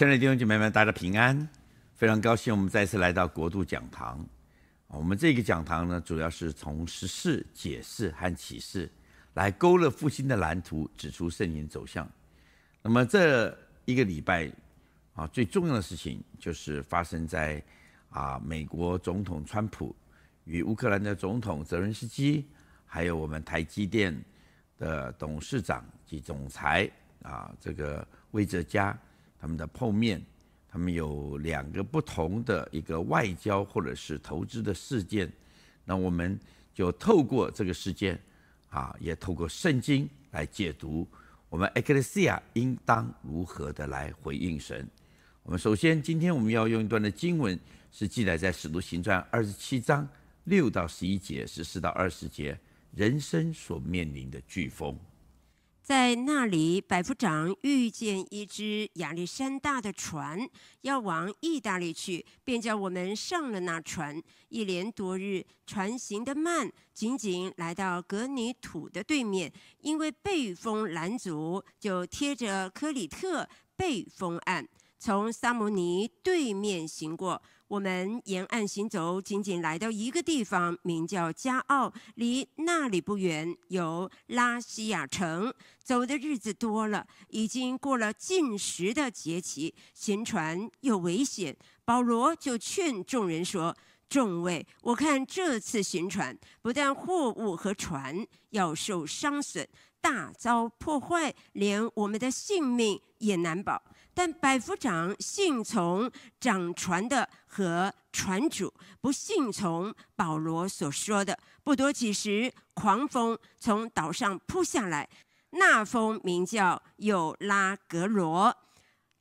亲爱的弟兄姐妹们，大家平安！非常高兴我们再次来到国度讲堂。我们这个讲堂呢，主要是从时事、解释和启示来勾勒复兴的蓝图，指出圣经走向。那么这一个礼拜最重要的事情就是发生在美国总统川普与乌克兰的总统泽伦斯基，还有我们台积电的董事长及总裁这个魏哲家他们的碰面。他们有两个不同的一个外交或者是投资的事件，那我们就透过这个事件也透过圣经来解读我们 Ecclesia 应当如何的来回应神。我们首先今天我们要用一段的经文，是记载在使徒行传27章6到11节，14到20节，人生所面临的飓风。在那里，百夫长遇见一只亚历山大的船，要往意大利去，便叫我们上了那船。一连多日，船行得慢，仅仅来到格尼土的对面，因为背风拦阻，就贴着科里特背风岸，从撒摩尼对面行过。我们沿岸行走，仅仅来到一个地方，名叫加奥，离那里不远，有拉西亚城。走的日子多了，已经过了禁食的节期，行船又危险。保罗就劝众人说：众位，我看这次行船，不但货物和船要受伤损，大遭破坏，连我们的性命也难保。但百夫长信从掌船的和船主，不信从保罗所说的。不多几时，狂风从岛上扑下来，那风名叫有拉格罗，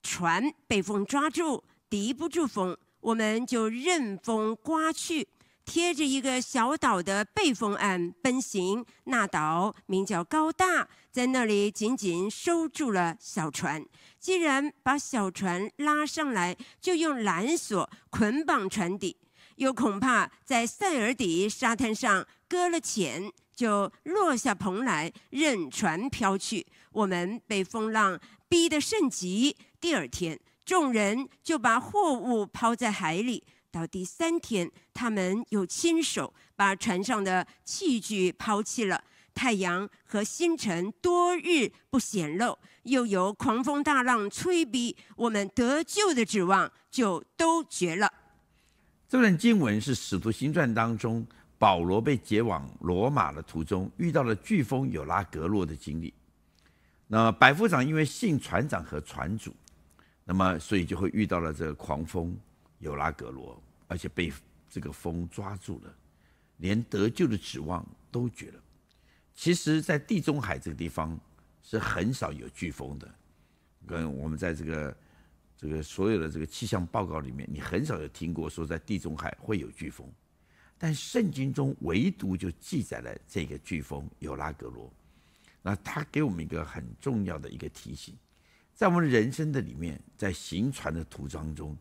船被风抓住，敌不住风，我们就任风刮去，贴着一个小岛的背风岸奔行。那岛名叫高大，在那里紧紧收住了小船。既然把小船拉上来，就用缆索捆绑船底，又恐怕在塞尔底沙滩上搁了浅，就落下棚来，任船飘去。我们被风浪逼得甚急。第二天，众人就把货物抛在海里。到第三天，他们又亲手把船上的器具抛弃了。太阳和星辰多日不显露，又有狂风大浪催逼，我们得救的指望就都绝了。这段经文是使徒行传当中保罗被解往罗马的途中遇到了飓风有拉格洛的经历。那百夫长因为信船长和船主，那么所以就会遇到了这个狂风有拉格罗，而且被这个风抓住了，连得救的指望都绝了。其实在地中海这个地方是很少有飓风的，跟我们在这个所有的这个气象报告里面，你很少有听过说在地中海会有飓风，但圣经中唯独就记载了这个飓风有拉格罗。那他给我们一个很重要的一个提醒，在我们人生的里面，在行船的途当中，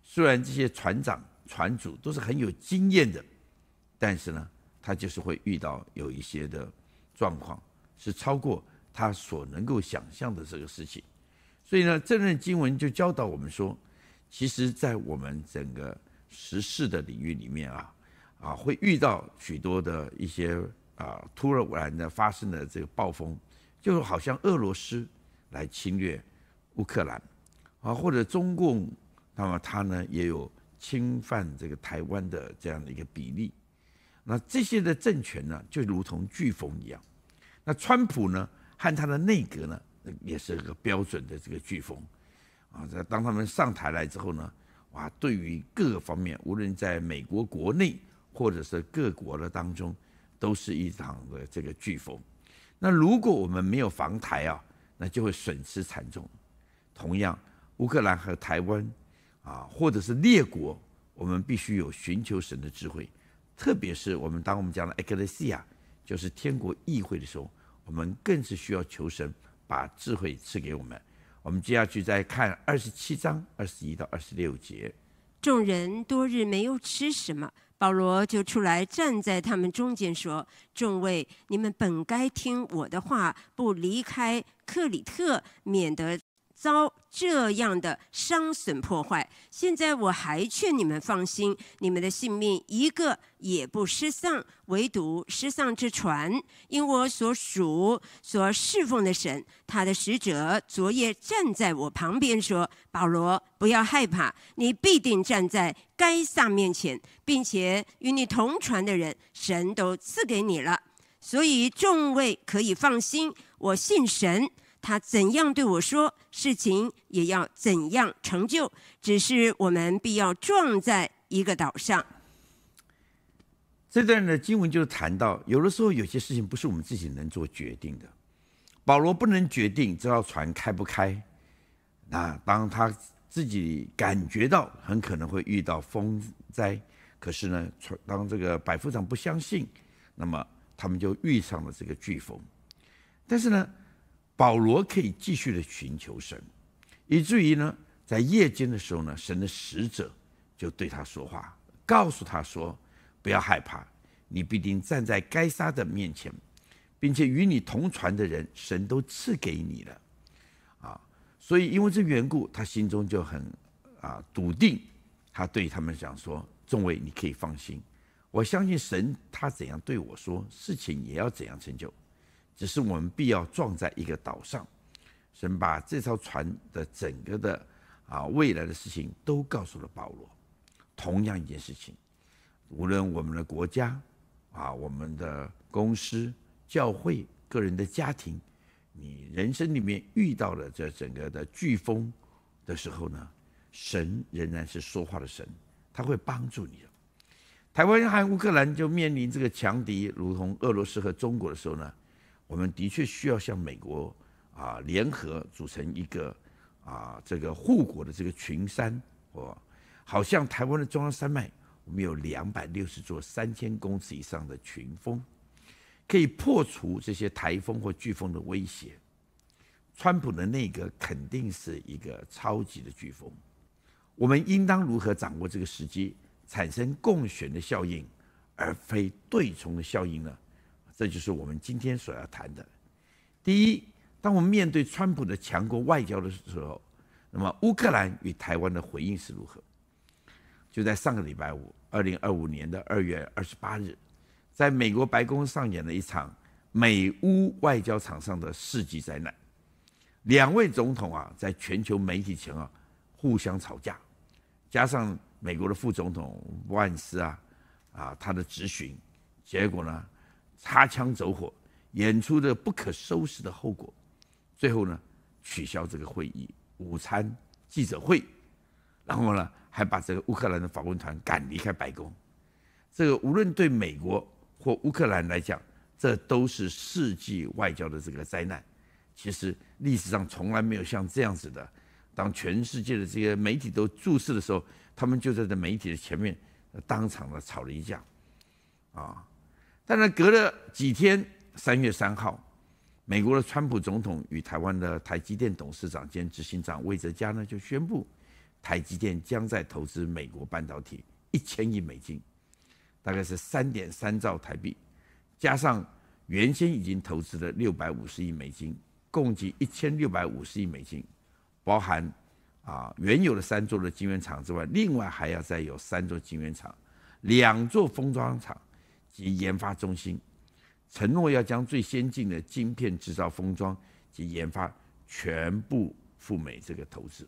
虽然这些船长船主都是很有经验的，但是呢，他就是会遇到有一些的状况是超过他所能够想象的这个事情。所以呢，这段经文就教导我们说，其实在我们整个时事的领域里面会遇到许多的一些突然的发生的这个暴风，就好像俄罗斯来侵略乌克兰或者中共，那么他呢也有侵犯这个台湾的这样的一个比例。那这些的政权呢，就如同飓风一样。那川普呢和他的内阁呢，也是个标准的这个飓风当他们上台来之后呢，对于各个方面，无论在美国国内或者是各国的当中，都是一场的这个飓风。那如果我们没有防台那就会损失惨重。同样，乌克兰和台湾或者是列国，我们必须有寻求神的智慧。特别是当我们讲的 Ecclesia， 就是天国议会的时候，我们更是需要求神把智慧赐给我们。我们接下去再看27章21到26节。众人多日没有吃什么，保罗就出来站在他们中间说：众位，你们本该听我的话，不离开克里特，免得遭这样的伤损破坏。现在我还劝你们放心，你们的性命一个也不失丧，唯独失丧之船。因我所属所侍奉的神，他的使者昨夜站在我旁边说：保罗，不要害怕，你必定站在该撒面前，并且与你同船的人，神都赐给你了。所以众位可以放心，我信神，他怎样对我说，事情也要怎样成就。只是我们必要撞在一个岛上。这段的经文就是谈到，有的时候有些事情不是我们自己能做决定的。保罗不能决定这条船开不开，那当他自己感觉到很可能会遇到风灾，可是呢，当这个百夫长不相信，那么他们就遇上了这个飓风。但是呢，保罗可以继续的寻求神，以至于呢，在夜间的时候呢，神的使者就对他说话，告诉他说：不要害怕，你必定站在该撒的面前，并且与你同船的人，神都赐给你了。所以因为这缘故，他心中就很笃定，他对他们讲说：众位，你可以放心，我相信神，他怎样对我说，事情也要怎样成就。只是我们必要撞在一个岛上。神把这艘船的整个的未来的事情都告诉了保罗。同样一件事情，无论我们的国家我们的公司、教会、个人的家庭，你人生里面遇到了这整个的飓风的时候呢，神仍然是说话的神，他会帮助你的。台湾和乌克兰就面临这个强敌，如同俄罗斯和中国的时候呢，我们的确需要向美国联合组成一个这个护国的这个群山，好像台湾的中央山脉，我们有260座3000公尺以上的群峰，可以破除这些台风或飓风的威胁。川普的内阁肯定是一个超级的飓风，我们应当如何掌握这个时机，产生共选的效应，而非对冲的效应呢？这就是我们今天所要谈的。第一，当我们面对川普的强国外交的时候，那么乌克兰与台湾的回应是如何？就在上个礼拜五，2025年2月28日，在美国白宫上演了一场美乌外交场上的世纪灾难。两位总统在全球媒体前互相吵架，加上美国的副总统万斯他的质询，结果呢，擦枪走火，演出的不可收拾的后果。最后呢，取消这个会议、午餐、记者会，然后呢，还把这个乌克兰的访问团赶离开白宫。这个无论对美国或乌克兰来讲，这都是世纪外交的这个灾难。其实历史上从来没有像这样子的，当全世界的这些媒体都注视的时候，他们就在这媒体的前面当场的吵了一架当然隔了几天，3月3号，美国的川普总统与台湾的台积电董事长兼执行长魏哲嘉呢，就宣布台积电将在投资美国半导体1000亿美金，大概是3.3兆台币，加上原先已经投资的650亿美金，共计1650亿美金，包含原有的3座的晶圆厂之外，另外还要再有3座晶圆厂、2座封装厂及研发中心，承诺要将最先进的晶片制造、封装及研发全部赴美这个投资。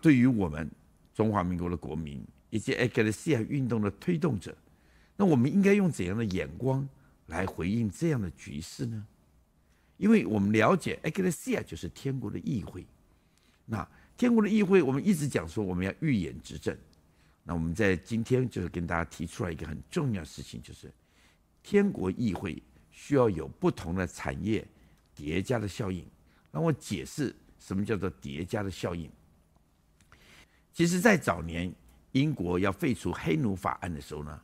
对于我们中华民国的国民以及 Ecclesia 运动的推动者，那我们应该用怎样的眼光来回应这样的局势呢？因为我们了解 Ecclesia 就是天国的议会，那天国的议会，我们一直讲说我们要预言执政。那我们在今天就是跟大家提出来一个很重要的事情，就是天国议会需要有不同的产业叠加的效应。让我解释什么叫做叠加的效应。其实在早年英国要废除黑奴法案的时候呢，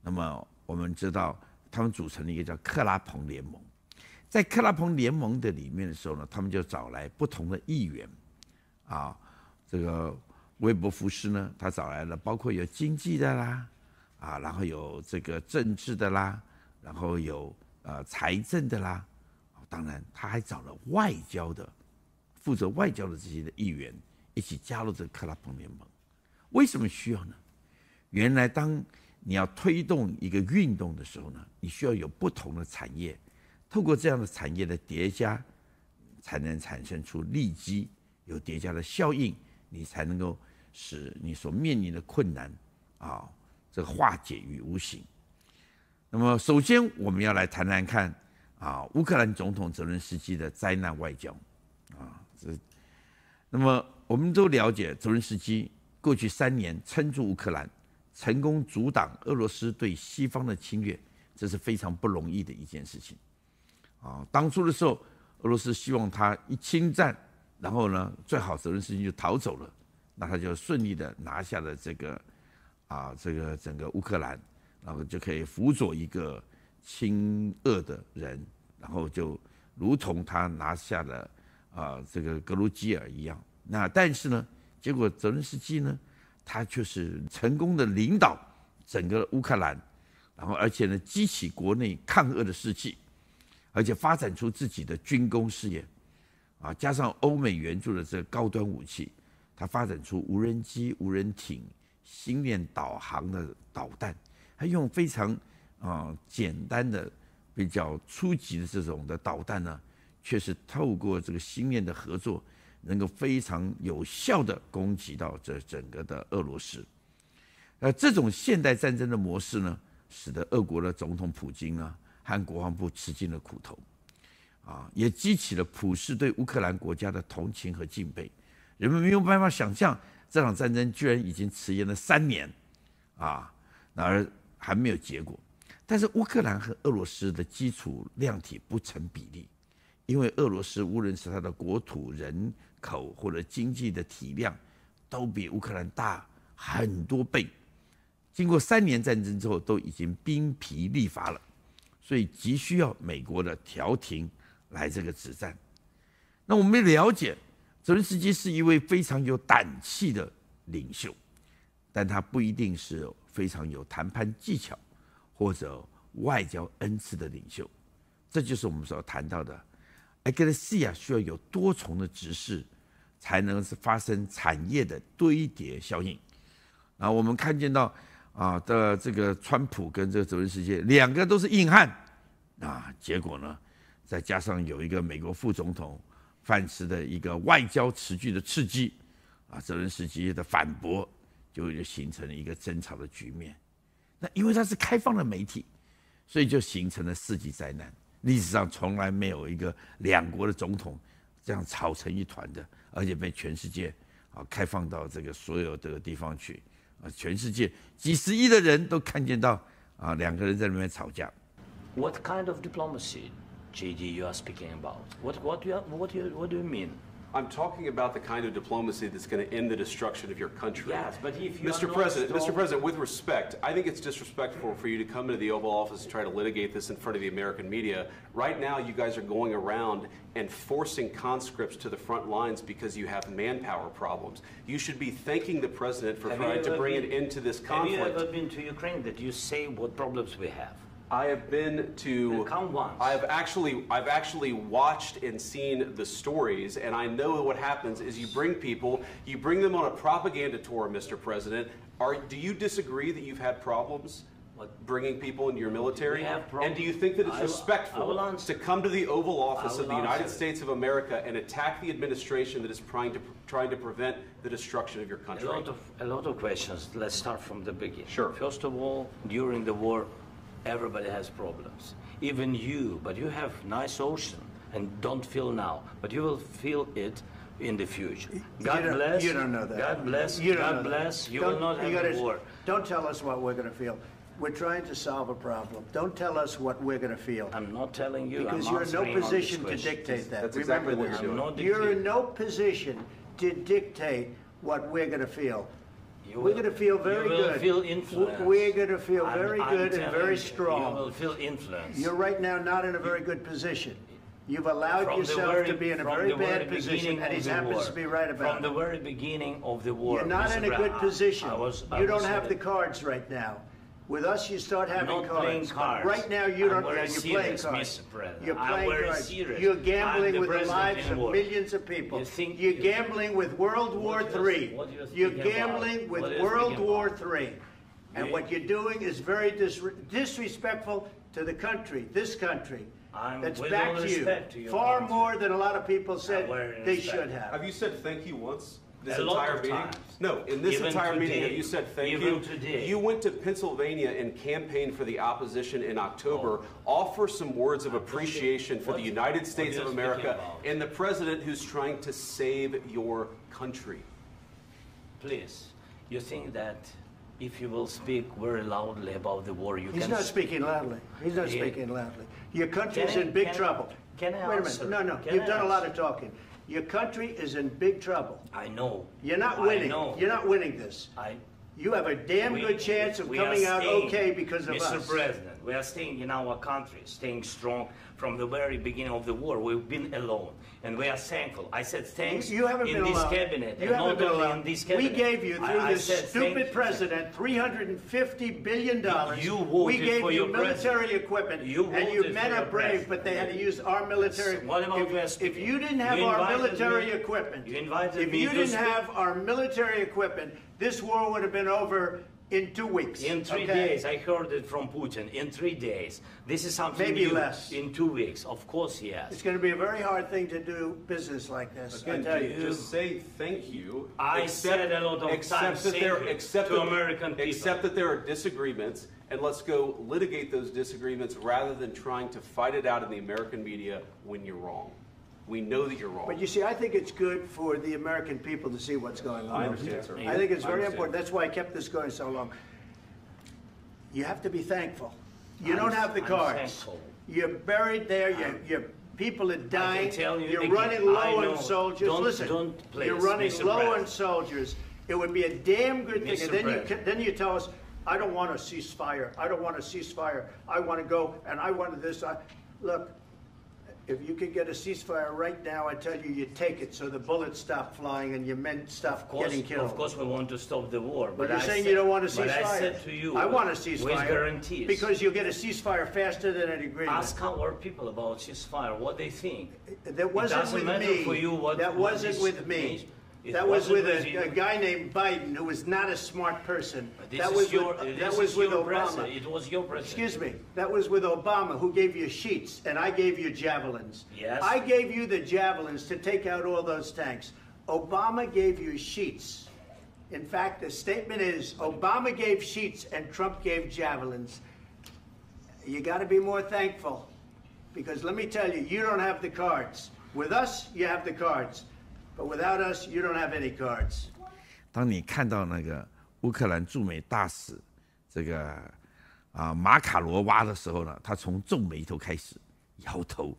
那么我们知道他们组成了一个叫克拉彭联盟。在克拉彭联盟的里面的时候呢，他们就找来不同的议员这个威伯福斯呢，他找来了包括有经济的啦然后有这个政治的啦，然后有财政的啦，当然他还找了外交的负责外交的这些的议员一起加入这个克拉彭联盟。为什么需要呢？原来当你要推动一个运动的时候呢，你需要有不同的产业，透过这样的产业的叠加，才能产生出利基，有叠加的效应，你才能够使你所面临的困难这个化解于无形。那么，首先我们要来谈谈看乌克兰总统泽伦斯基的灾难外交那么我们都了解，泽伦斯基过去3年撑住乌克兰，成功阻挡俄罗斯对西方的侵略，这是非常不容易的一件事情当初的时候，俄罗斯希望他一侵占，然后呢，最好泽伦斯基就逃走了，那他就顺利的拿下了这个整个乌克兰，然后就可以辅佐一个亲俄的人，然后就如同他拿下了这个格鲁吉尔一样。那但是呢，结果泽伦斯基呢，他却是成功的领导整个乌克兰，然后而且呢，激起国内抗俄的士气，而且发展出自己的军工事业加上欧美援助的这个高端武器，他发展出无人机、无人艇、星链导航的导弹，他用非常简单的、比较初级的这种的导弹呢，却是透过这个星链的合作，能够非常有效的攻击到这整个的俄罗斯。这种现代战争的模式呢，使得俄国的总统普京呢和国防部吃尽了苦头，也激起了普世对乌克兰国家的同情和敬佩。人们没有办法想象，这场战争居然已经迟延了3年，而还没有结果。但是乌克兰和俄罗斯的基础量体不成比例，因为俄罗斯无论是它的国土、人口或者经济的体量，都比乌克兰大很多倍。经过3年战争之后，都已经兵疲力乏了，所以急需要美国的调停来这个止战。那我们了解，泽伦斯基是一位非常有胆气的领袖，但他不一定是非常有谈判技巧或者外交恩赐的领袖。这就是我们所谈到的 Ecclesia 需要有多重的执事，才能发生产业的堆叠效应。然后我们看见到的这个川普跟这个泽伦斯基2个都是硬汉结果呢，再加上有一个美国副总统范斯的一个外交词句的刺激泽伦斯基的反驳，就形成了一个争吵的局面。那因为它是开放的媒体，所以就形成了世纪灾难。历史上从来没有一个2国的总统这样吵成一团的，而且被全世界开放到这个所有的地方去全世界几十亿的人都看见到2个人在那边吵架。What kind of diplomacy, JD, you are speaking about? What do you mean? I'm talking about the kind of diplomacy that's going to end the destruction of your country. Yes, but if you Mr. President, with respect, I think it's disrespectful for you to come into the Oval Office and try to litigate this in front of the American media. Right now, you guys are going around and forcing conscripts to the front lines because you have manpower problems. You should be thanking the president for trying to bring an end to this conflict. Have you ever been to Ukraine that you say what problems we have? I have been to. Come once. I've actually watched and seen the stories, and I know what happens is you bring them on a propaganda tour, Mr. President. Do you disagree that you've had problems bringing people into your military? And do you think that it's respectful to come to the Oval Office of the United States of America and attack the administration that is trying to prevent the destruction of your country? A lot of questions. Let's start from the beginning. Sure. First of all, during the war, everybody has problems, even you, but you have nice ocean and don't feel now, but you will feel it in the future. God bless. You don't know that. God bless. You don't God know bless. That. You will not have a war. Don't tell us what we're going to feel. We're trying to solve a problem. Don't tell us what we're going to feel. I'm not telling you. Because you're in no position to dictate that. That's exactly what you're doing. You're in no position to dictate what we're going to feel. We're going to feel very good. You will feel influence. We're going to feel very good and very strong. You will feel influence. You're right now not in a very good position. You've allowed yourself to be in a very bad position, and he happens to be right about it. From the very beginning of the war. You're not in a good position. You don't have the cards right now. With us, you start having not cards. playing cards. Right now, you don't. You're playing cards. You're playing cards. Serious. You're gambling with the lives of millions of people. You're gambling with World War III. You're gambling with World War III. And what you're doing is very disrespectful to the country, this country. That's back to you. Far more than a lot of people said they should have. Have you said thank you once? This a entire meeting? times. No, in this Even entire today, meeting, have you said thank even you? Today. You went to Pennsylvania and campaigned for the opposition in October. Offer some words of appreciation for the United States of America and the president who's trying to save your country. Please, you think that if you will speak very loudly about the war, you He's can... not speaking loudly. He's not speaking loudly. Your country is in big trouble. Can I Wait a answer? minute. No. You've done a lot of talking. Your country is in big trouble. I know. You're not winning. I know. You're not winning this. You have a damn good chance of coming out okay because of us. Mr. President, we are staying in our country, staying strong from the very beginning of the war. We've been alone, and we are thankful. I said thanks you haven't in been this alone. cabinet, you and haven't not been only alone. in this cabinet. We gave you, through this stupid president, $350 billion. You voted we gave for you your military equipment, and your men are brave, but they had to use our military. What about if you didn't have our military equipment, if you didn't have our military equipment, this war would have been over in 2 weeks. In 3 days. I heard it from Putin. In 3 days. This is something maybe new. Less. In 2 weeks. Of course, yes. It's going to be a very hard thing to do business like this. Again, I tell you. just say thank you. I said a lot of times to American people. Accept that there are disagreements, and let's go litigate those disagreements rather than trying to fight it out in the American media when you're wrong. We know that you're wrong. But you see, I think it's good for the American people to see what's going on. I understand, sir. I think it's very important. That's why I kept this going so long. You have to be thankful. You don't have the cards. Thankful. You're buried there. Your people are dying. You're running I low know. on soldiers. Listen, you're running low on soldiers. It would be a damn good thing. And then you tell us, I don't want a ceasefire. I don't want a ceasefire. I want to go, and I want this. Look. If you could get a ceasefire right now, I tell you, you'd take it so the bullets stop flying and your men stop getting killed. Of course, we want to stop the war. But you're saying you don't want a ceasefire. But I said to you, I want a ceasefire. With guarantees. Because you'll get a ceasefire faster than an agreement. Ask our people about ceasefire, what they think. That wasn't with me. That wasn't with me. That was with a guy named Biden who was not a smart person. That was with Obama. It was your president. Excuse me. That was with Obama, who gave you sheets, and I gave you javelins. Yes. I gave you the javelins to take out all those tanks. Obama gave you sheets. In fact, the statement is Obama gave sheets and Trump gave javelins. You got to be more thankful, because let me tell you, you don't have the cards. With us, you have the cards. But without us, you don't have any cards. 当你看到那个乌克兰驻美大使这个马卡罗娃的时候呢，他从皱眉头开始摇头，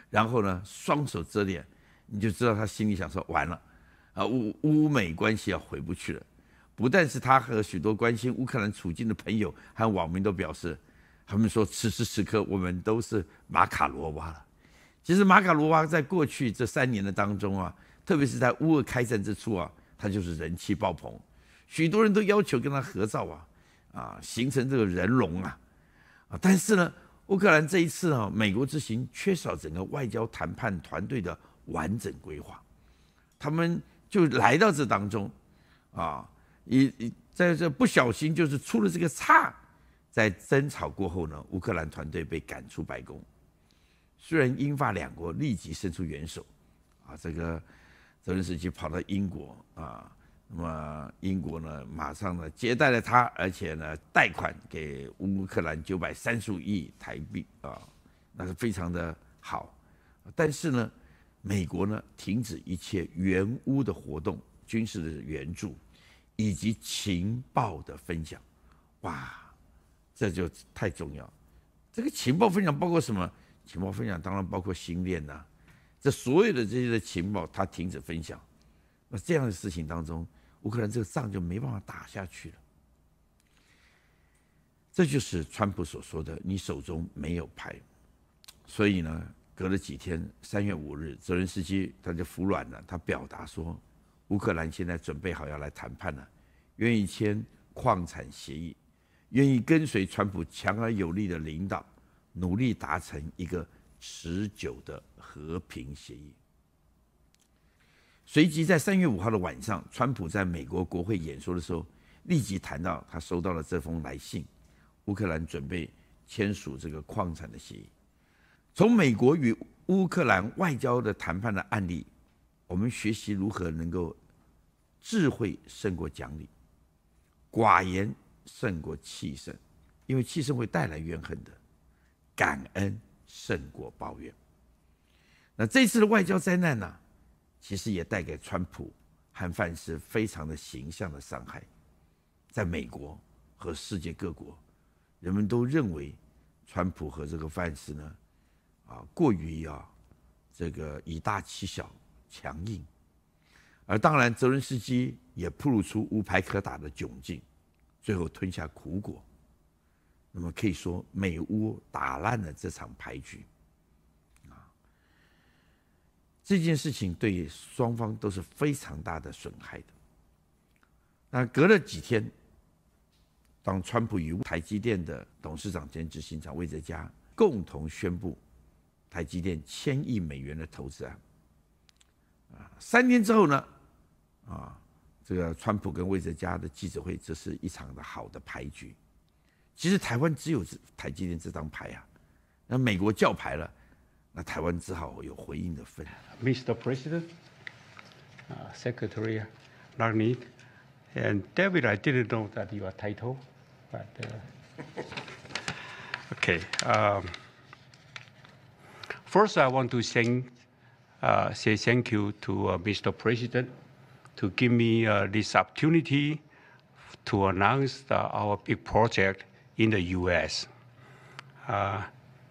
然后呢双手遮脸，你就知道他心里想说完了乌美关系要回不去了。不但是他和许多关心乌克兰处境的朋友和网民都表示，他们说此时此刻我们都是马卡罗娃了。其实马卡罗娃在过去这3年的当中啊，特别是在乌俄开战之初啊，他就是人气爆棚，许多人都要求跟他合照形成这个人龙但是呢，乌克兰这一次美国之行缺少整个外交谈判团队的完整规划，他们就来到这当中在这不小心就是出了这个岔，在争吵过后呢，乌克兰团队被赶出白宫。虽然英法两国立即伸出援手这个泽连斯基跑到英国那么英国呢马上呢接待了他，而且呢贷款给乌克兰935亿台币那是非常的好。但是呢，美国呢停止一切援乌的活动、军事的援助以及情报的分享。哇，这就太重要。这个情报分享包括什么？情报分享当然包括星链这所有的这些的情报，他停止分享。那这样的事情当中，乌克兰这个仗就没办法打下去了。这就是川普所说的“你手中没有牌”。所以呢，隔了几天，3月5日，泽连斯基他就服软了，他表达说，乌克兰现在准备好要来谈判了，愿意签矿产协议，愿意跟随川普强而有力的领导，努力达成一个持久的和平协议。随即在3月5号的晚上，川普在美国国会演说的时候，立即谈到他收到了这封来信，乌克兰准备签署这个矿产的协议。从美国与乌克兰外交的谈判的案例，我们学习如何能够智慧胜过讲理，寡言胜过气盛，因为气盛会带来怨恨的，感恩胜过抱怨。那这次的外交灾难呢，其实也带给川普和范斯非常的形象的伤害。在美国和世界各国，人们都认为川普和这个范斯呢，过于这个以大欺小，强硬。而当然，泽伦斯基也暴露出无牌可打的窘境，最后吞下苦果。那么可以说，美乌打烂了这场牌局。这件事情对双方都是非常大的损害的。那隔了几天，当川普与台积电的董事长兼执行长魏哲家共同宣布台积电1000亿美元的投资案，3天之后呢，这个川普跟魏哲家的记者会，这是一场的好的牌局。其实台湾只有台积电这张牌啊，那美国叫牌了，那台湾只好有回应的份。Mr. President, Secretary Ragnick, and David, I didn't know that your title, but okay. First, I want to say thank you to Mr. President to give me this opportunity to announce our big project in the U.S.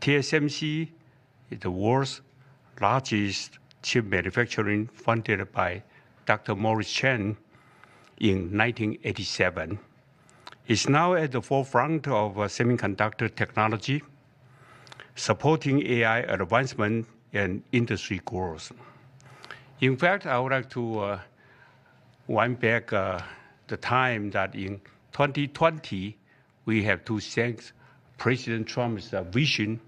TSMC is the world's largest chip manufacturing funded by Dr. Morris Chang in 1987. It's now at the forefront of semiconductor technology, supporting AI advancement and industry growth. In fact, I would like to wind back the time that in 2020, we have to thank President Trump's vision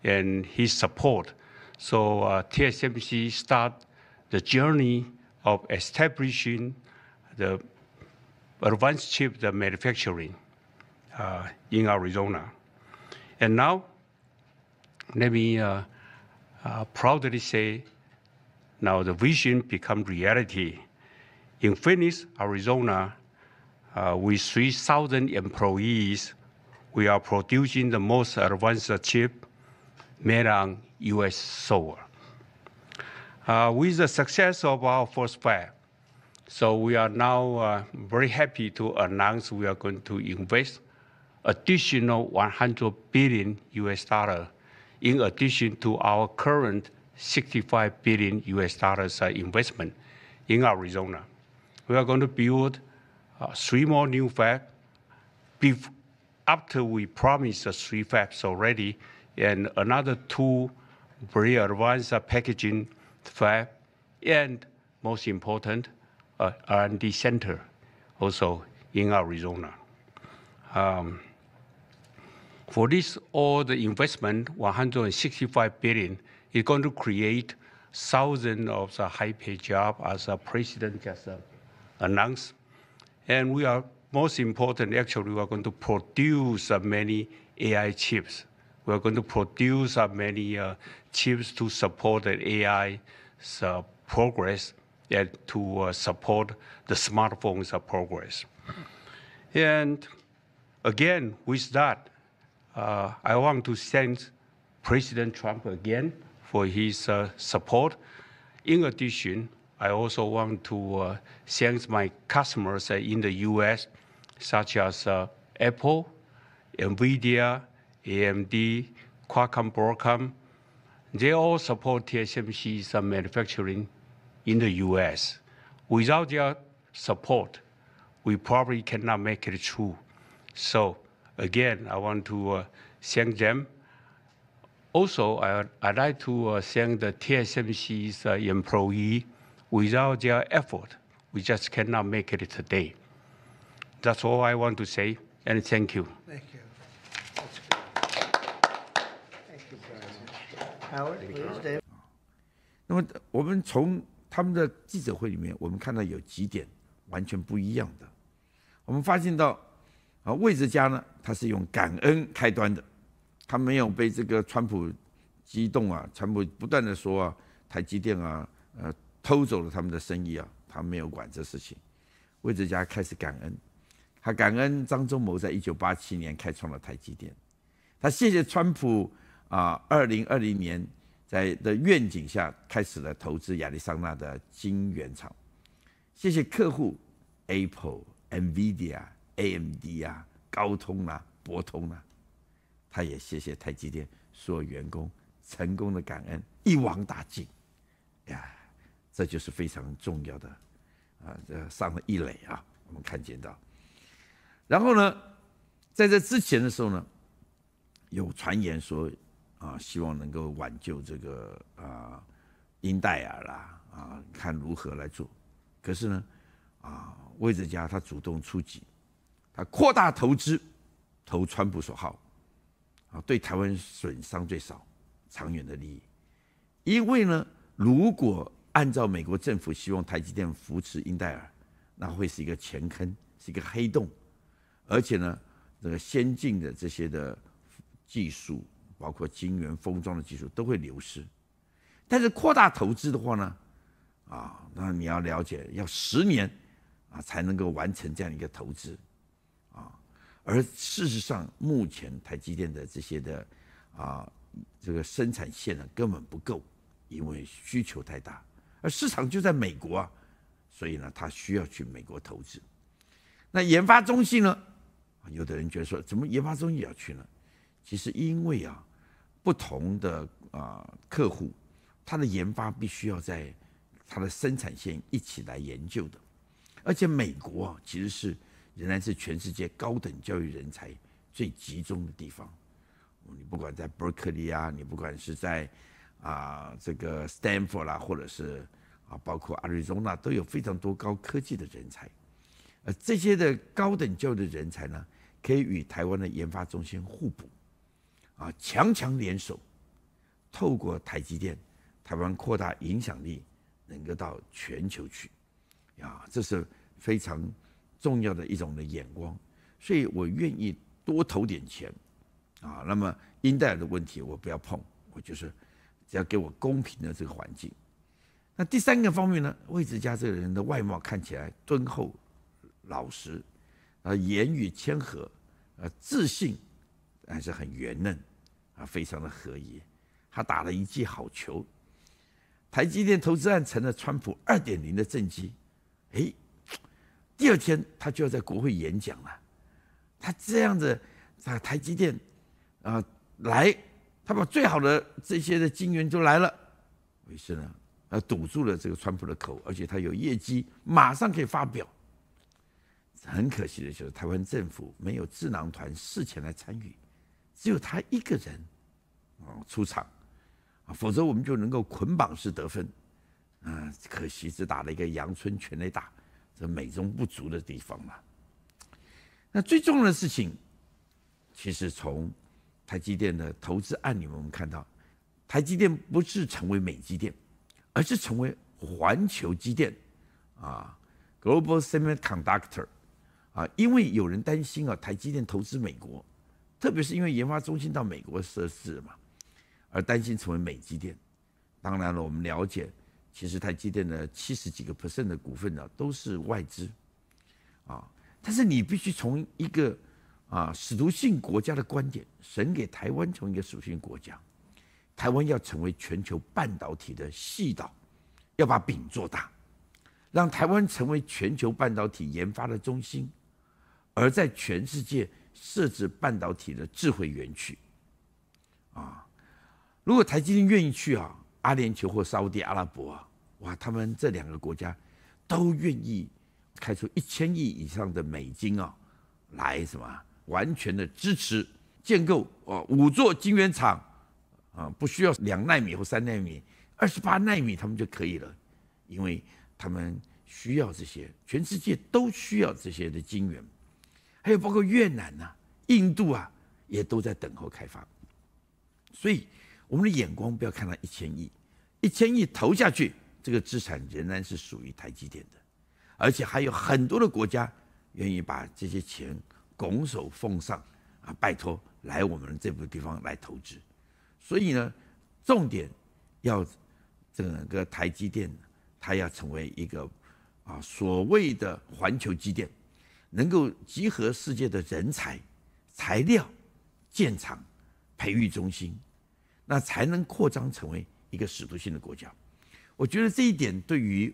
and his support. So TSMC started the journey of establishing the advanced chip manufacturing in Arizona. And now, let me proudly say, now the vision become reality. In Phoenix, Arizona, with 3,000 employees, we are producing the most advanced chip made on U.S. soil. With the success of our first fab, so we are now very happy to announce we are going to invest additional $100 billion in addition to our current $65 billion investment in Arizona. We are going to build 3 more new fabs after we promised 3 fabs already, and another 2 very advanced packaging fab, and most important, R&D center also in Arizona. For this, all the investment, $165 billion, is going to create thousands of high-paid jobs, as the president just announced. And we are, most important, actually, we are going to produce many AI chips. We are going to produce many chips to support the AI progress and to support the smartphones progress. And again, with that, I want to thank President Trump again for his support. In addition, I also want to thank my customers in the U.S., such as Apple, NVIDIA, AMD, Qualcomm, Broadcom. They all support TSMC's manufacturing in the U.S. Without their support, we probably cannot make it through. So again, I want to thank them. Also, I'd like to thank the TSMC's employee. Without their effort, we just cannot make it today. That's all I want to say. And thank you. Thank you. That's good. Thank you very much. Howard, please, David. 那么我们从他们的记者会里面，我们看到有几点完全不一样的。我们发现到魏哲家呢，他是用感恩开端的，他没有被这个川普激动啊，川普不断的说啊，台积电啊，偷走了他们的生意啊，他没有管这事情。魏哲家开始感恩，他感恩张忠谋在1987年开创了台积电，他谢谢川普2020年的愿景下开始了投资亚利桑那的晶圆厂，谢谢客户 Apple、NVIDIA、AMD 啊、高通啊、博通啊，他也谢谢台积电所有员工成功的感恩，一网打尽呀，这就是非常重要的这上了一垒啊，我们看见到。然后呢，在这之前的时候呢，有传言说希望能够挽救这个英戴尔啦看如何来做。可是呢魏哲家他主动出击，他扩大投资，投川普所好对台湾损伤最少，长远的利益。因为呢，如果按照美国政府希望台积电扶持英戴尔，那会是一个钱坑，是一个黑洞，而且呢，这个先进的这些的技术，包括晶圆封装的技术都会流失。但是扩大投资的话呢，那你要了解，要10年才能够完成这样一个投资而事实上，目前台积电的这些的这个生产线呢根本不够，因为需求太大，而市场就在美国所以呢，他需要去美国投资。那研发中心呢，有的人觉得说，怎么研发中心也要去呢？其实因为不同的客户，他的研发必须要在他的生产线一起来研究的，而且美国其实仍然是全世界高等教育人才最集中的地方。你不管在 Berkeley 你不管是在这个 Stanford 啦，或者是包括 Arizona 都有非常多高科技的人才。这些的高等教育的人才呢，可以与台湾的研发中心互补强强联手，透过台积电，台湾扩大影响力，能够到全球去这是非常重要的一种的眼光。所以我愿意多投点钱那么英戴尔的问题我不要碰，我就是只要给我公平的这个环境。那第三个方面呢，魏哲家这个人的外貌看起来敦厚老实言语谦和自信，但是很圆嫩非常的和谐。他打了一记好球，台积电投资案成了川普2.0的政绩。第二天他就要在国会演讲了。他这样子台积电来，他把最好的这些的晶圆就来了，于是呢堵住了这个川普的口，而且他有业绩马上可以发表。很可惜的就是台湾政府没有智囊团事前来参与，只有他一个人出场否则我们就能够捆绑式得分可惜只打了一个阳春全垒打，这美中不足的地方了。那最重要的事情，其实从台积电的投资案里面我们看到，台积电不是成为美积电，而是成为环球积电Global Semiconductor因为有人担心台积电投资美国，特别是因为研发中心到美国设置嘛，而担心成为美积电。当然了，我们了解，其实台积电的70几个%的股份呢都是外资但是你必须从一个使徒性国家的观点，神给台湾从一个使徒性国家，台湾要成为全球半导体的细岛，要把饼做大，让台湾成为全球半导体研发的中心，而在全世界设置半导体的智慧园区如果台积电愿意去阿联酋或沙烏地阿拉伯哇，他们这2个国家都愿意开出1000亿以上的美金来完全的支持建构5座晶圆厂不需要2奈米或3奈米，28奈米他们就可以了，因为他们需要这些，全世界都需要这些的晶圆。还有包括越南啊、印度啊，也都在等候开发。所以我们的眼光不要看到1000亿，1000亿投下去，这个资产仍然是属于台积电的，而且还有很多的国家愿意把这些钱拱手奉上啊，拜托来我们这部地方来投资。所以呢，重点要整个台积电，它要成为一个所谓的环球基电，能够集合世界的人才、材料、建厂、培育中心，那才能扩张成为一个使徒性的国家。我觉得这一点对于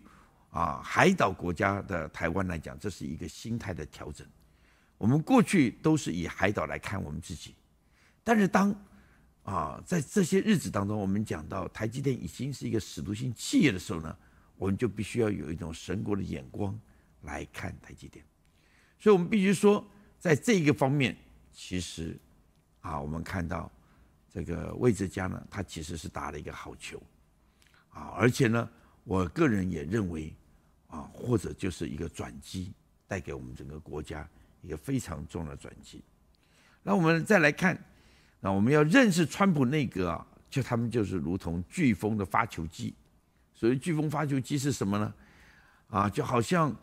海岛国家的台湾来讲，这是一个心态的调整。我们过去都是以海岛来看我们自己，但是当在这些日子当中，我们讲到台积电已经是一个使徒性企业的时候呢，我们就必须要有一种神国的眼光来看台积电。所以我们必须说，在这个方面，其实我们看到这个魏哲家呢，他其实是打了一个好球而且呢，我个人也认为或者就是一个转机，带给我们整个国家一个非常重要的转机。那我们再来看，那我们要认识川普内阁就他们就是如同飓风的发球机。所谓飓风发球机是什么呢？就好像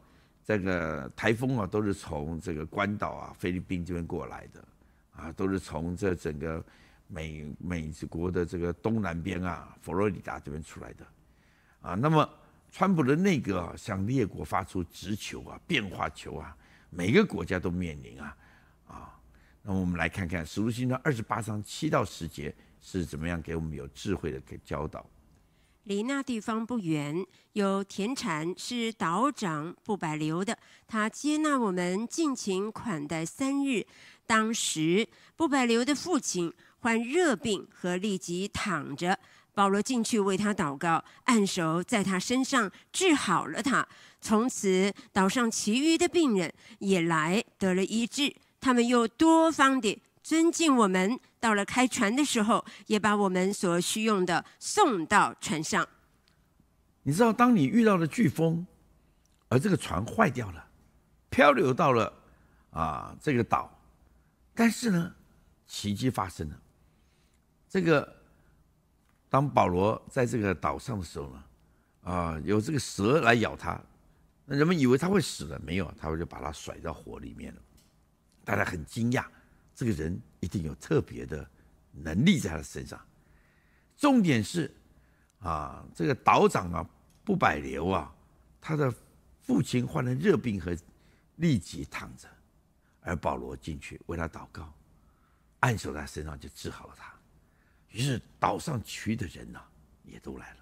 这个台风都是从这个关岛菲律宾这边过来的都是从这整个美国的这个东南边佛罗里达这边出来的那么川普的内阁向列国发出直球变化球每个国家都面临那么我们来看看《使徒行传》28章7到10节是怎么样给我们有智慧的教导。离那地方不远，有田产是岛长布百流的，他接纳我们，尽情款待3日。当时布百流的父亲患热病和立即躺着，保罗进去为他祷告，按手在他身上，治好了他。从此岛上其余的病人也来得了医治，他们又多方地尊敬我们，到了开船的时候，也把我们所需用的送到船上。你知道，当你遇到了飓风，而这个船坏掉了，漂流到了这个岛，但是呢，奇迹发生了。这个当保罗在这个岛上的时候呢，有这个蛇来咬他，那人们以为他会死了，没有，他就把他甩到火里面了。大家很惊讶。这个人一定有特别的能力在他身上。重点是这个岛长布百流他的父亲患了热病和立即躺着，而保罗进去为他祷告，按手在他身上就治好了他。于是岛上其余的人也都来了。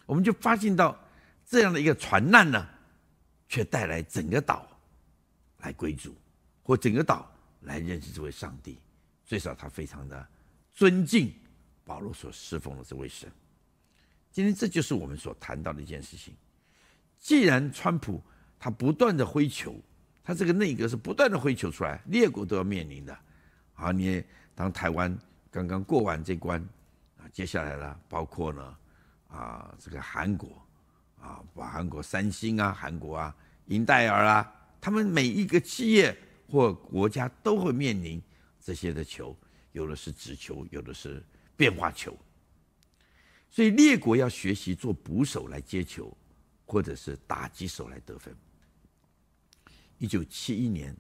我们就发现到这样的一个船难呢，却带来整个岛来归主，或整个岛来认识这位上帝，最少他非常的尊敬保罗所侍奉的这位神。今天这就是我们所谈到的一件事情。既然川普他不断的挥球，他这个内阁是不断的挥球出来，列国都要面临的你当台湾刚刚过完这关接下来呢，包括呢这个韩国韩国三星韩国英戴尔他们每一个企业或国家都会面临这些的球，有的是直球，有的是变化球。所以列国要学习做捕手来接球，或者是打击手来得分。1971年，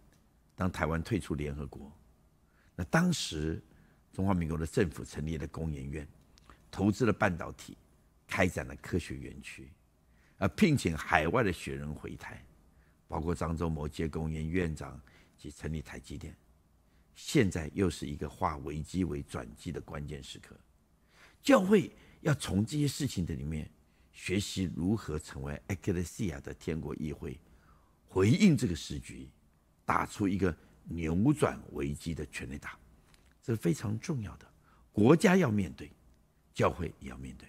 当台湾退出联合国，那当时中华民国的政府成立了工研院，投资了半导体，开展了科学园区，聘请海外的学人回台，包括张忠谋接工研院长及成立台积电。现在又是一个化危机为转机的关键时刻，教会要从这些事情的里面学习如何成为 Ecclesia 的天国议会，回应这个时局，打出一个扭转危机的全垒打，这是非常重要的。国家要面对，教会也要面对。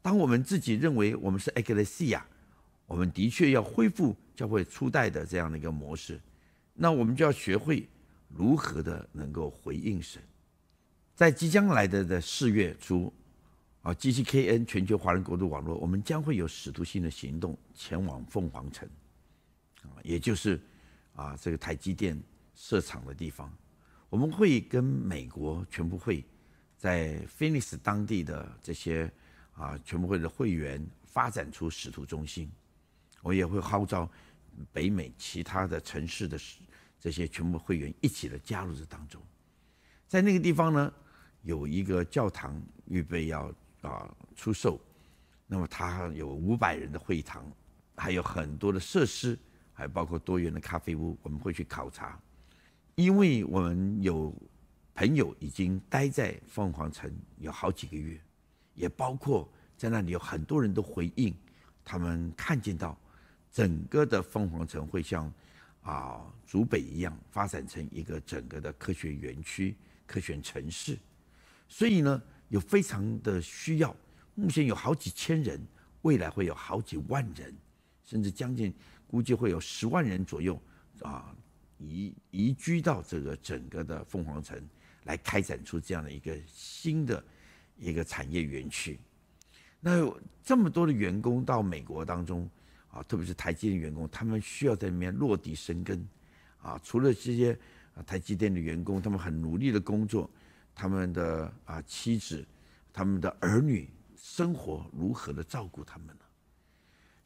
当我们自己认为我们是 Ecclesia， 我们的确要恢复教会初代的这样的一个模式，那我们就要学会如何的能够回应神。在即将来的4月初GCKN 全球华人国度网络，我们将会有使徒性的行动前往凤凰城，也就是这个台积电设厂的地方。我们会跟美国全部会在 Phoenix 当地的这些全部会的会员发展出使徒中心。我也会号召北美其他的城市的这些全部会员一起的加入这当中。在那个地方呢，有一个教堂预备要出售，那么它有500人的会堂，还有很多的设施，还包括多元的咖啡屋，我们会去考察。因为我们有朋友已经待在凤凰城有好几个月，也包括在那里有很多人都回应，他们看见到整个的凤凰城会像竹北一样发展成一个整个的科学园区、科学城市，所以呢有非常的需要。目前有好几千人，未来会有好几万人，甚至将近估计会有10万人左右移居到这个整个的凤凰城，来开展出这样的一个新的一个产业园区。那有这么多的员工到美国当中特别是台积电员工，他们需要在那边落地生根除了这些台积电的员工，他们很努力的工作，他们的妻子、他们的儿女生活如何的照顾他们呢？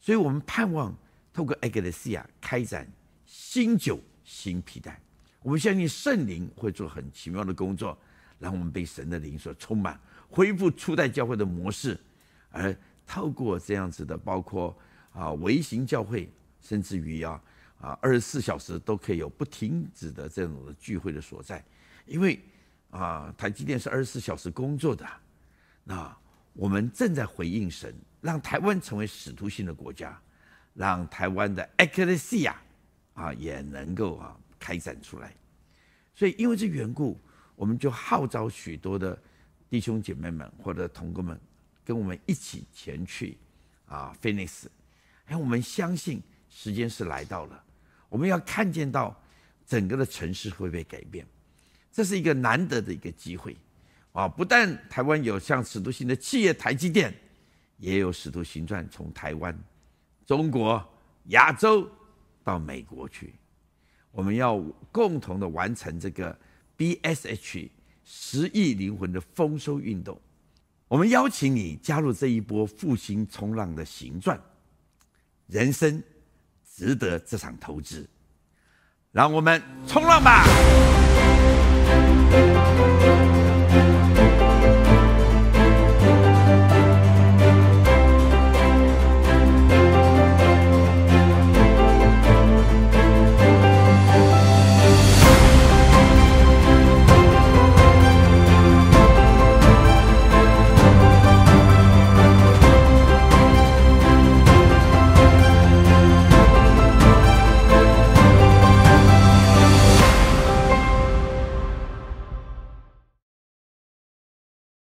所以我们盼望透过 Ecclesia 开展新酒新皮带。我们相信圣灵会做很奇妙的工作，让我们被神的灵所充满，恢复初代教会的模式，而透过这样子的，包括微型教会，甚至于24小时都可以有不停止的这种的聚会的所在。因为台积电是24小时工作的，那我们正在回应神，让台湾成为使徒性的国家，让台湾的 Ecclesia也能够开展出来。所以因为这缘故，我们就号召许多的弟兄姐妹们或者同工们跟我们一起前去Phoenix。我们相信时间是来到了，我们要看见到整个的城市会被改变，这是一个难得的一个机会不但台湾有像使徒性的企业台积电，也有使徒行传从台湾、中国、亚洲到美国去。我们要共同的完成这个 BSH 10亿灵魂的丰收运动。我们邀请你加入这一波复兴冲浪的行传，人生值得这场投资，让我们冲浪吧！